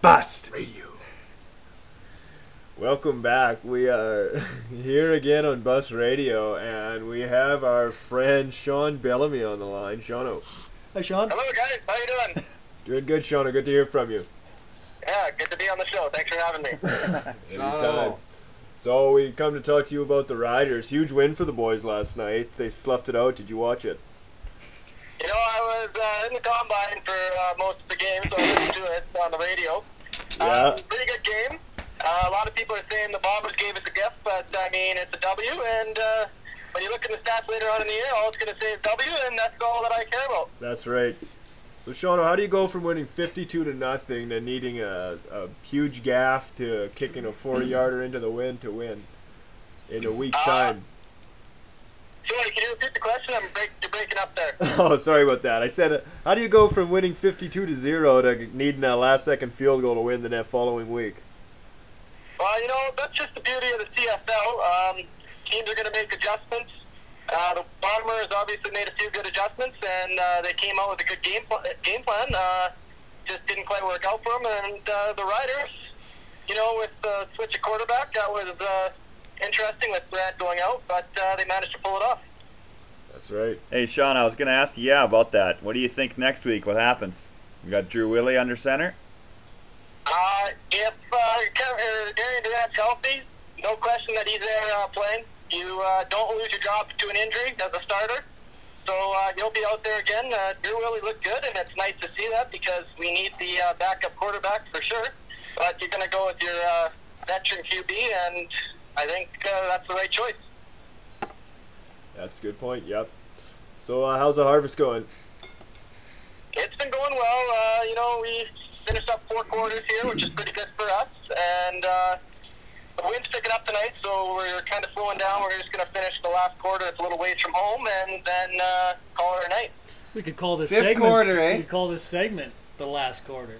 Bust Radio. Welcome back. We are here again on Bust Radio, and we have our friend Sean Bellamy on the line. Shauno. Hi, Sean. Hello, guys. How you doing? Doing good, Shauno. Good to hear from you. Yeah, good to be on the show. Thanks for having me. Anytime. So we come to talk to you about the Riders. Huge win for the boys last night. They sloughed it out. Did you watch it? You know, I was in the combine for most of the game, so I listened to it on the radio. Yeah. Pretty good game. A lot of people are saying the Bombers gave it the gift, but I mean, it's a W, and when you look at the stats later on in the year, all it's going to say is W, and that's all that I care about. That's right. So, Shauno, how do you go from winning 52-0 to needing a huge gaff to kicking a 40-yarder into the wind to win in a week's time? Sorry, can you repeat the question? You're breaking up there. Oh, sorry about that. I said, how do you go from winning 52-0 to needing a last-second field goal to win the net following week? Well, you know, that's just the beauty of the CFL. Teams are going to make adjustments. The Bombers obviously made a few good adjustments, and they came out with a good game plan. Just didn't quite work out for them. And the Riders, you know, with the switch of quarterback, that was interesting with Grant going out, but they managed to pull it off. That's right. Hey, Sean, I was going to ask you, about that. What do you think next week? What happens? We got Drew Willie under center? If Darian Durant's healthy, no question that he's there playing. You don't lose your job to an injury as a starter. So he'll be out there again. Drew Willie looked good, and it's nice to see that because we need the backup quarterback for sure. But you're going to go with your veteran QB, and I think that's the right choice. That's a good point, yep. So how's the harvest going? It's been going well. You know, we finished up 4 quarters here, which is pretty good for us. And the wind's picking up tonight, so we're kind of slowing down. We're just going to finish the last quarter. It's a little ways from home, and then call it a night. We could call this Fifth segment. quarter, eh? We could call this segment the last quarter.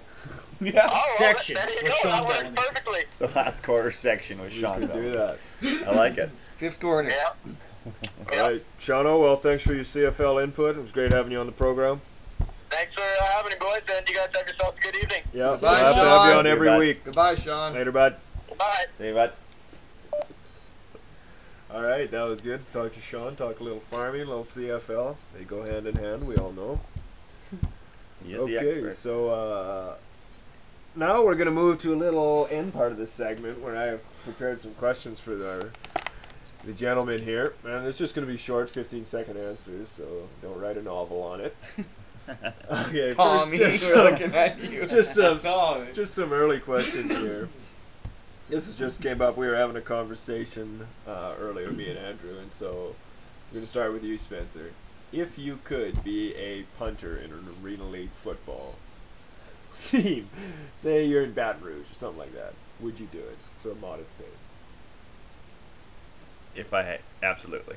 Yeah. Oh, Section There you with go. Sean That works Bellamy. perfectly. The last quarter section with We Sean can do Bellamy. that. I like it. Fifth quarter. Yeah. All right, Shauno, well, thanks for your CFL input. It was great having you on the program. Thanks for having me, boys, and you guys have yourselves a good evening. Yeah, we'll Bye, have to have you Sean. on every Bye. week. Goodbye, Sean. Later, bud. Bye. Hey, bud. All right, that was good to talk to Sean, talk a little farming, a little CFL. They go hand in hand, we all know. He is the expert. So now we're going to move to a little end part of this segment where I have prepared some questions for the gentleman here. And it's just going to be short, 15-second answers, so don't write a novel on it. Okay, Tommy, first, we're looking at you. just some early questions here. This just came up. We were having a conversation earlier, me and Andrew, and so we're going to start with you, Spencer. If you could be a punter in an Arena League football team, say you're in Baton Rouge or something like that, would you do it for a modest pay? If I had, absolutely.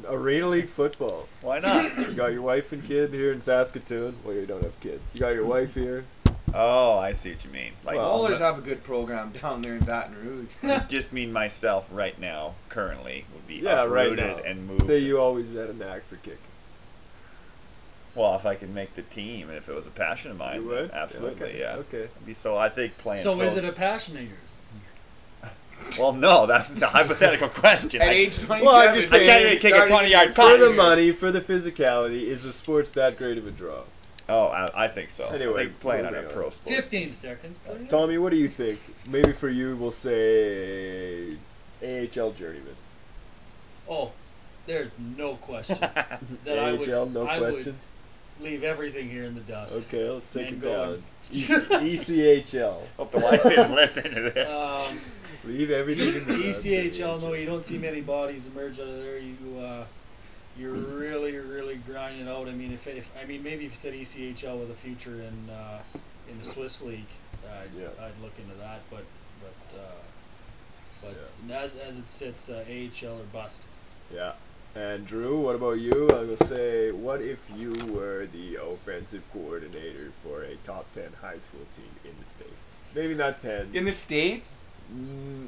Arena League football. Why not? You got your wife and kid here in Saskatoon. Well, you don't have kids. You got your wife here. Oh, I see what you mean. Like, Well, Always have a good program down there in Baton Rouge. you just mean myself right now, currently, would be Yeah, right uprooted now. and moved. Say you always had a knack for kicking. Well, if I could make the team, and if it was a passion of mine, You would? absolutely, yeah. Okay. It'd be so, I think playing. So is pro- it a passion of yours? Well, no, that's a hypothetical question. At I- age 27, Well, I'm just I saying, can't even kick a starting 20-yard to- punt. For the money, for the physicality, is the sports that great of a draw? Oh, I think so. Anyway, I think playing on a moving on. pro sport. 15 seconds. Please. Tommy, what do you think? Maybe for you, we'll say AHL journeyman. Oh, there's no question that AHL, no I question. would leave everything here in the dust. Okay, let's take And it go down. ECHL. Hope the wife isn't listening to this. Leave everything in the dust. ECHL, no, you don't see many bodies emerge out of there. You're really grinding out. I mean, if maybe if you said ECHL with a future in the Swiss league, I'd look into that. But as it sits, AHL or bust. Yeah. And Drew, what about you? I will say, what if you were the offensive coordinator for a top 10 high school team in the States? Maybe not 10. In the States?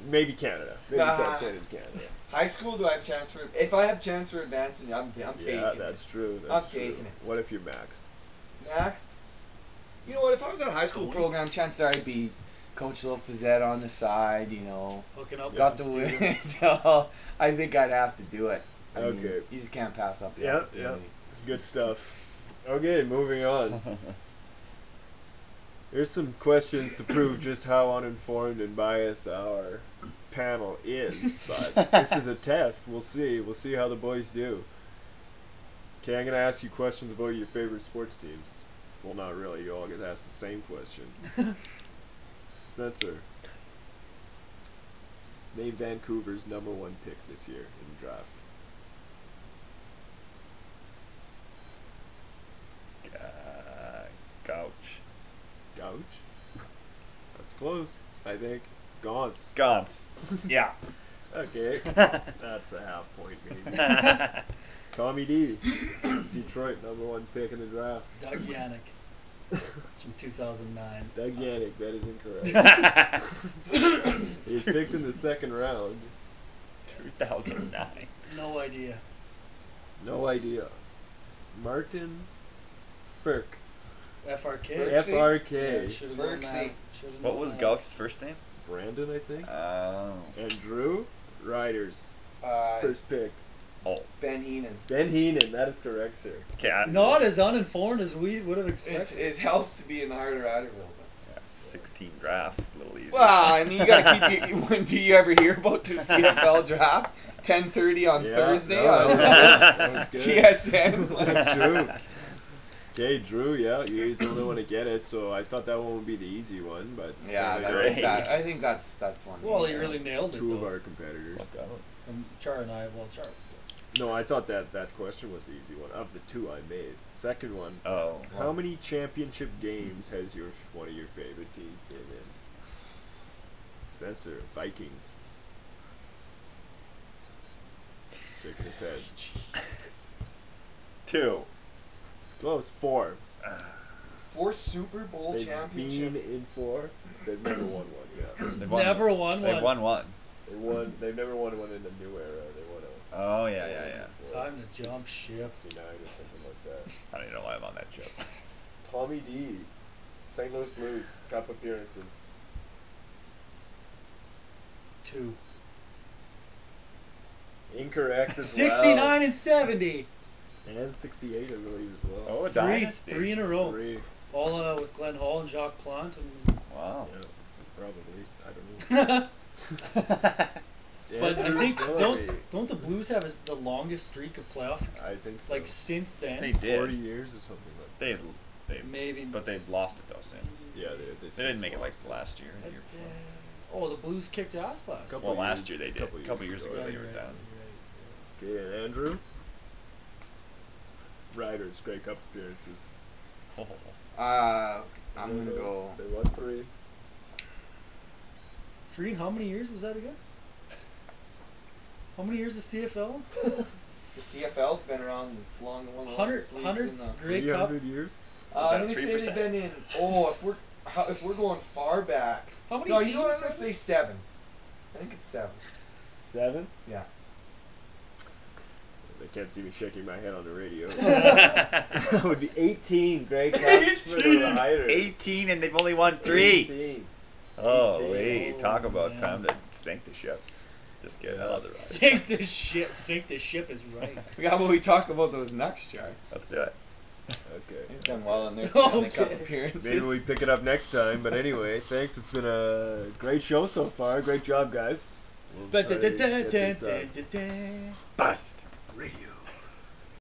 Maybe Canada. Maybe top 10 in Canada. High school, do I have chance for... If I have chance for advancing, I'm taking Yeah, it. that's true. I'm taking it. What if you're maxed? Next, You know what? If I was on a high school program, chances are I'd be Coach Lopezette on the side. You know, Hooking up got with the some win. students. So I think I'd have to do it. I mean, Okay. you just can't pass up the Yeah, opportunity. Good stuff. Okay, moving on. Here's some questions to prove just how uninformed and biased our panel is. But this is a test. We'll see. We'll see how the boys do. Okay, I'm going to ask you questions about your favorite sports teams. Well, not really. You all get asked the same question. Spencer. Name Vancouver's #1 pick this year in the draft. Gouch. Gouch? That's close, I think. Gaunts. Gons. Yeah. Okay. That's a half point, maybe. Tommy D. Detroit, #1 pick in the draft. Doug Yannick. It's from 2009. Doug Yannick, that is incorrect. He was picked in the second round. 2009. No idea. No idea. Martin Firk. FRK. FRK. Yeah, should've known Ferksy. that. Should've What known was that. Gouch's first name? Brandon, I think. Oh. And Drew Riders. Uh, First pick. Oh. Ben Heenan. Ben Heenan, that is correct, sir. Okay. Not as uninformed as we would have expected. It helps to be in Harder Adderville. 16 draft, a little easier. Well, I mean, you gotta keep your. When do you ever hear about the CFL draft? 10:30 on Yeah, Thursday no, on that was good. TSN. That's true. Okay, Drew, yeah, you're the only one to get it, so I thought that one would be the easy one, but Yeah, Great. I think that's one. Well, he really nailed it, two of though. our competitors. Look out. Char and I, well, Char was No, I thought that question was the easy one. Of the two I made. Second one, Oh. how many championship games has one of your favorite teams been in? Spencer, Vikings. Shaking his head. 2. It's close. 4. 4 Super Bowl They've championships. been in 4. They've never won one. Yeah, They've good. Never won They've one. won one. They've never won one in the new era. They won a. Oh, yeah. Time to jump ship. 69 or something like that. I don't even know why I'm on that show. Tommy D. St. Louis Blues Cup appearances. 2. Incorrect as 69 well. and 70. And 68, I believe, as well. Oh, a 3. dynasty. 3 in a row. 3. All with Glenn Hall and Jacques Plante. And Wow. Yeah, probably. I don't know. but I think Hillary. don't the Blues have the longest streak of playoff I think so. like since then? They did. 40 years or something like They Maybe. but they've lost it though since. that. Yeah, They didn't make it like last year. But, The year before. oh, the Blues kicked ass last year. Couple Well, last years- year they did. couple A couple years years ago, ago they Right, were right, down. Okay, and Andrew? Riders, Grey Cup appearances. Oh. I'm gonna go. They won 3. 3 in how many years was that again? How many years is CFL? The CFL's been around. It's long one of the 100 longest leagues in the. Grey Cup. 300 years? I'm gonna Is that say 3%? they've been in. Oh, if we're going far back. How many No, teams? you know what? I'm gonna have say 7. I think it's 7. 7? Yeah. They can't see me shaking my head on the radio. That would be 18 Grey Cups for the Riders. 18 and they've only won 3. 18. Oh, 18. wait. Talk about man. time to sink the ship. Just get out of the ride. Sink the ship. Sink the ship is right. How about we talk about those next, Char? Let's do it. Okay. They've done well in their Stanley Cup Okay. appearances. Maybe we pick it up next time, but anyway, thanks. It's been a great show so far. Great job, guys. We'll try to get this, Bust Radio.